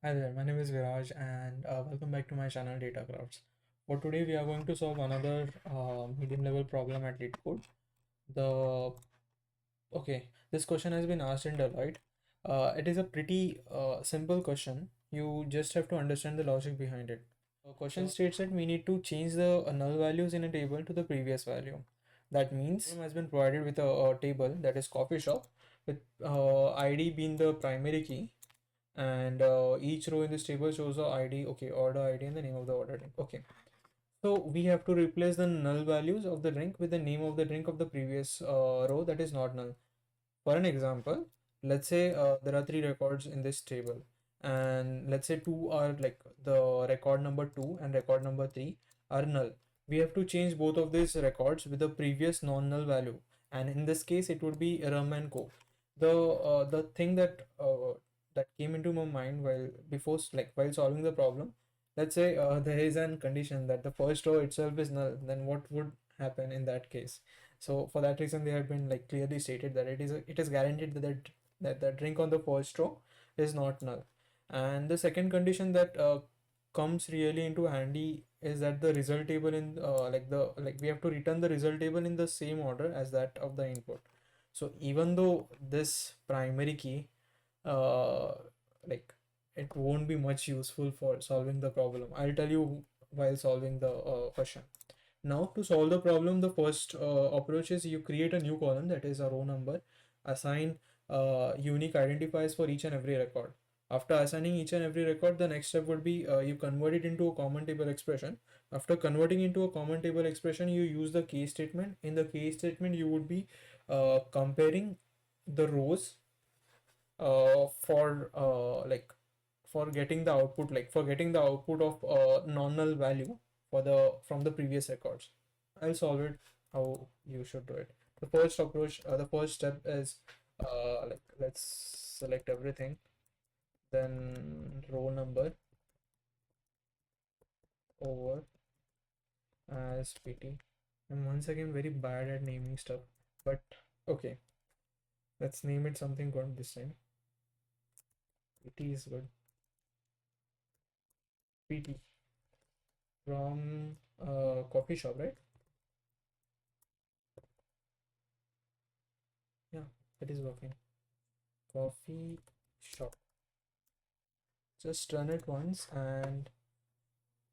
Hi there, my name is Viraj and welcome back to my channel Data Crafts. For today, we are going to solve another medium level problem at LeetCode. The Okay, this question has been asked in Deloitte. It is a pretty simple question. You just have to understand the logic behind it. The question states that we need to change the null values in a table to the previous value. That means has been provided with a table that is CoffeeShop with ID being the primary key, and each row in this table shows the ID, okay, order ID and the name of the order drink. Okay, so we have to replace the null values of the drink with the name of the drink of the previous row that is not null. For an example, let's say there are three records in this table, and let's say two are like the record number 2 and record number 3 are null. We have to change both of these records with the previous non-null value, and in this case it would be rum and coke. The thing that came into my mind while solving the problem, let's say there is an condition that the first row itself is null, then what would happen in that case? So for that reason, they have been like clearly stated that it is guaranteed that the drink on the first row is not null. And the second condition that comes really into handy is that the result table in we have to return the result table in the same order as that of the input. So even though this primary key uh, like it won't be much useful for solving the problem. I'll tell you while solving the question. Now to solve the problem, the first approach is you create a new column that is a row number, assign unique identifiers for each and every record. After assigning each and every record, the next step would be you convert it into a common table expression. After converting into a common table expression, you use the case statement. In the case statement, you would be comparing the rows for for getting the output, of non-null value for the from the previous records. I'll solve it how you should do it. The first step is let's select everything, then row number over as pt. And once again, very bad at naming stuff, but okay, let's name it something good this time. Pt is good. Pt from coffee shop, right? Yeah, it is working. Coffee shop. Just run it once, and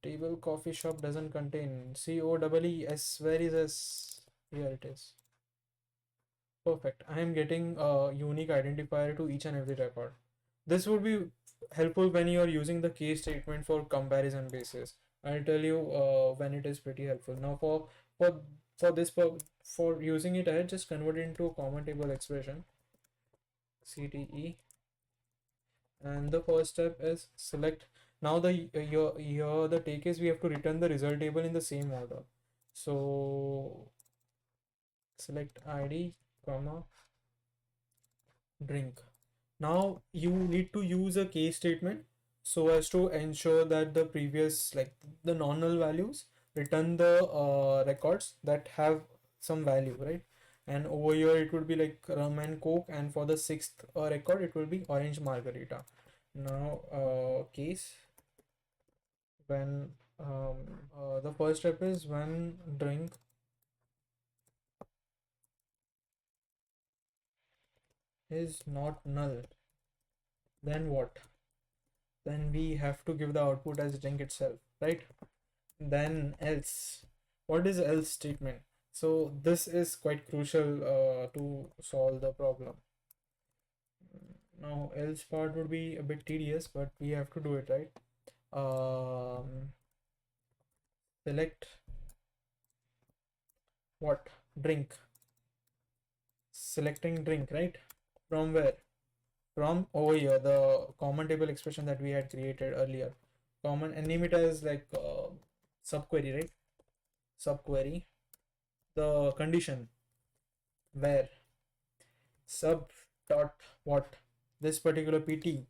table coffee shop doesn't contain COEES. Where is S? Here it is. Perfect. I am getting a unique identifier to each and every record. This would be helpful when you are using the case statement for comparison basis. I'll tell you when it is pretty helpful. Now for for this for using it ahead, just convert it into a common table expression. CTE, and the first step is select. Now the your the take is we have to return the result table in the same order. So select ID comma drink. Now you need to use a case statement so as to ensure that the previous, like the non-null values, return the records that have some value, right? And over here it would be like rum and coke, and for the sixth record it will be orange margarita. Now case when the first step is when drink is not null, then what? Then we have to give the output as drink itself, right? Then else. What is else statement? So this is quite crucial to solve the problem. Now else part would be a bit tedious, but we have to do it, right? Select what? Drink. Selecting drink, right? From where? From over here, the common table expression that we had created earlier. Common, and name it as like subquery, right? Subquery. The condition where sub dot what, this particular pt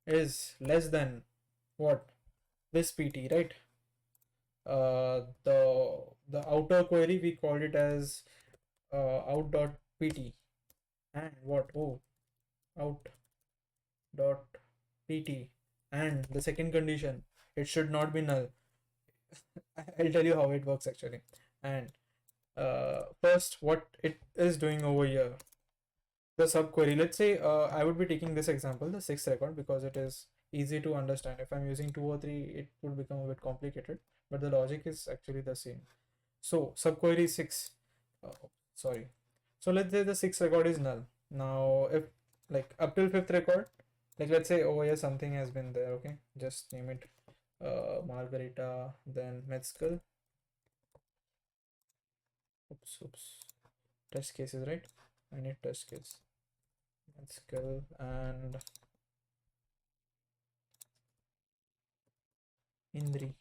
is less than what, this pt, right? The outer query we called it as out dot pt, and what, oh, out dot pt, and the second condition, it should not be null. I'll tell you how it works actually. And first, what it is doing over here, the subquery. Let's say I would be taking this example, the sixth record, because it is easy to understand. If I'm using two or three, it would become a bit complicated, but the logic is actually the same. So subquery six, sorry. So let's say the sixth record is null. Now, if like up till fifth record, like let's say over here something has been there, okay, just name it Margarita, then Metzger. Oops, test cases, right? I need test case. Metzger and Indri.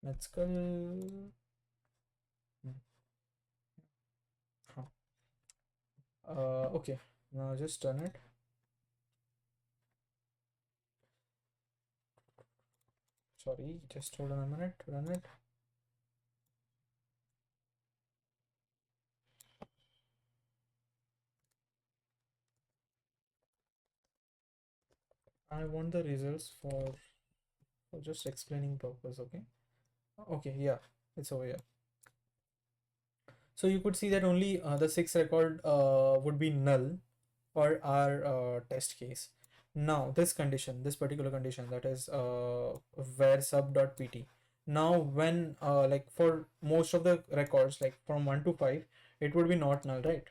Metzger. Huh. Okay, now just run it. Sorry, just hold on a minute. Run it. I want the results for just explaining purpose. Okay. Okay. Yeah, it's over here. So you could see that only the sixth record would be null for our test case. Now this condition, this particular condition, that is where sub.pt. Now when like for most of the records, like from 1 to 5, it would be not null, right?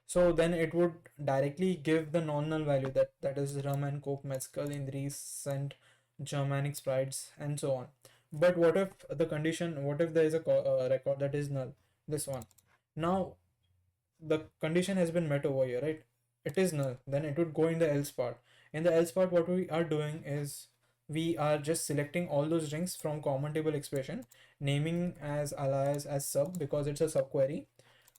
So then it would directly give the non-null value, that is rum and coke, mezcal, indris, scent, Germanic sprites, and so on. But what if the condition? What if there is a record that is null? This one. Now the condition has been met over here, right? It is null. Then it would go in the else part. In the else part, what we are doing is we are just selecting all those rings from common table expression, naming as alias as sub because it's a subquery.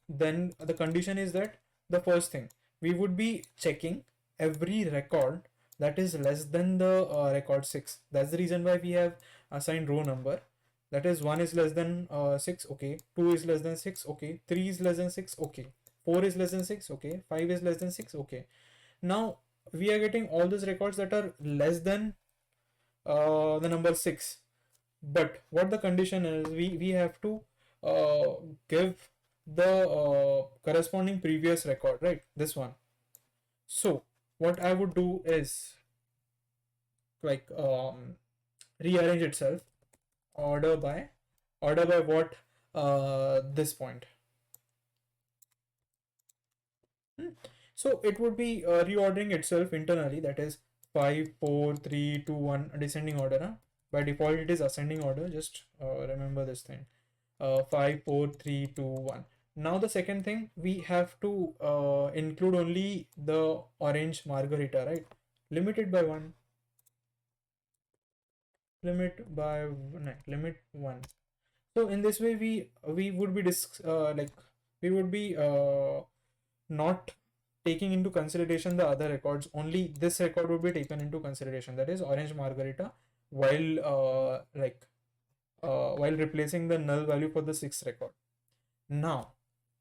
Then the condition is that the first thing we would be checking every record that is less than the record 6. That's the reason why we have assigned row number. That is 1 is less than 6, okay, 2 is less than 6, okay, 3 is less than 6, okay, 4 is less than 6, okay, 5 is less than 6, okay. Now we are getting all those records that are less than the number 6. But what the condition is, we have to uh, give the corresponding previous record, right? This one. So what I would do is like rearrange itself, order by what, this point. Hmm. So it would be reordering itself internally, that is 5 4 3 2 1 descending order, huh? By default it is ascending order, just remember this thing. 5 4 3 2 1. Now the second thing, we have to include only the orange margarita, right? Limited by 1. Limit 1. So in this way we would be like we would be not taking into consideration the other records. Only this record would be taken into consideration, that is orange margarita, while while replacing the null value for the sixth record. Now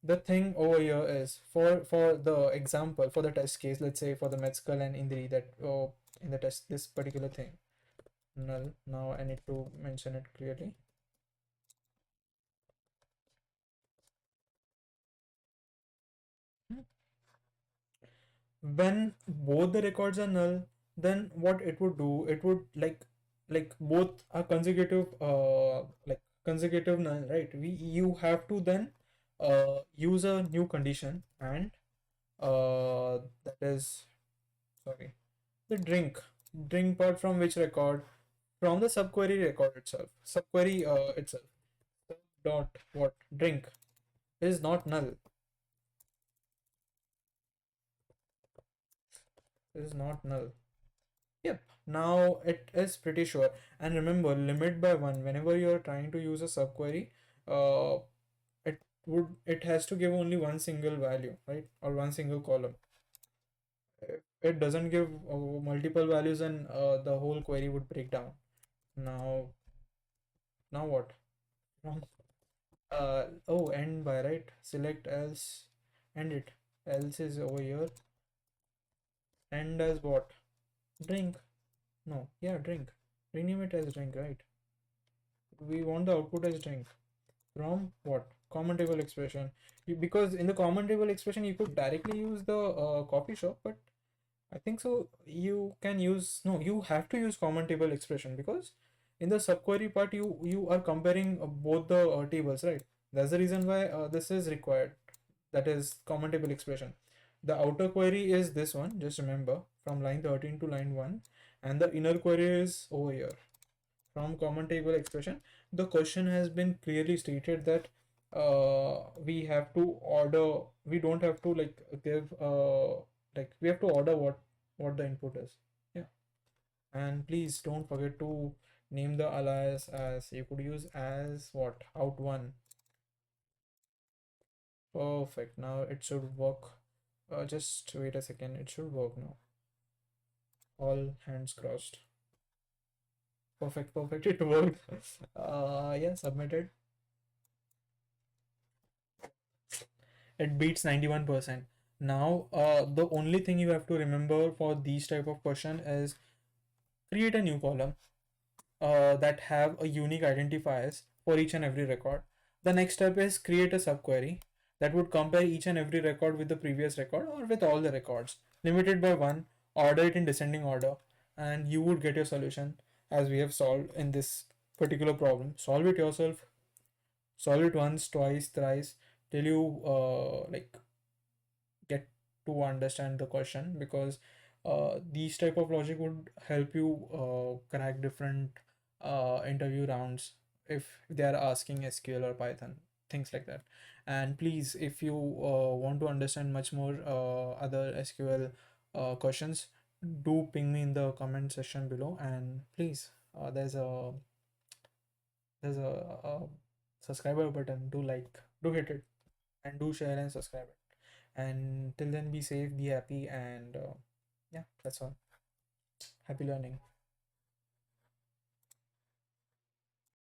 the thing over here is, for the example, for the test case, let's say for the mezcal and indri, that in the test, this particular thing null. Now I need to mention it clearly. When both the records are null, then what it would do, it would like both are consecutive, like consecutive null, right? You have to then use a new condition, and that is, sorry, the drink part from which record? From the subquery record itself, subquery itself. Dot what, drink is not null, is not null. Yep, now it is pretty sure. And remember, limit by 1. Whenever you're trying to use a subquery, uh, it has to give only one single value, right? Or one single column. If it doesn't give multiple values, and the whole query would break down. Now, now what? Oh, end by, right? Select else, end it. else is over here. End as what? Drink. No, yeah, drink. Rename it as drink, right? We want the output as drink. From what? Common table expression. Because in the common table expression, you could directly use the coffee shop, but I think so. You can use, no, you have to use common table expression because in the subquery part, you are comparing both the tables, right? That's the reason why this is required. That is common table expression. The outer query is this one. Just remember from line 13 to line 1, and the inner query is over here from common table expression. The question has been clearly stated that we have to order. We don't have to like give like we have to order what the input is. Yeah, and please don't forget to name the alias as you could use as what out one. Perfect. Now it should work. Just wait a second. It should work now. All hands crossed. Perfect. Perfect. It worked. Yeah. Submitted. It beats 91%. Now, the only thing you have to remember for these type of question is create a new column that have a unique identifiers for each and every record. The next step is create a subquery that would compare each and every record with the previous record or with all the records, limited by one, order it in descending order, and you would get your solution as we have solved in this particular problem. Solve it yourself, solve it once, twice, thrice, till you like get to understand the question, because these type of logic would help you crack different interview rounds if they are asking SQL or Python, things like that. And please, if you want to understand much more other SQL questions, do ping me in the comment section below. And please, there's a subscriber button. Do like, do hit it, and do share and subscribe it. And till then, be safe, be happy, and yeah, that's all. Happy learning.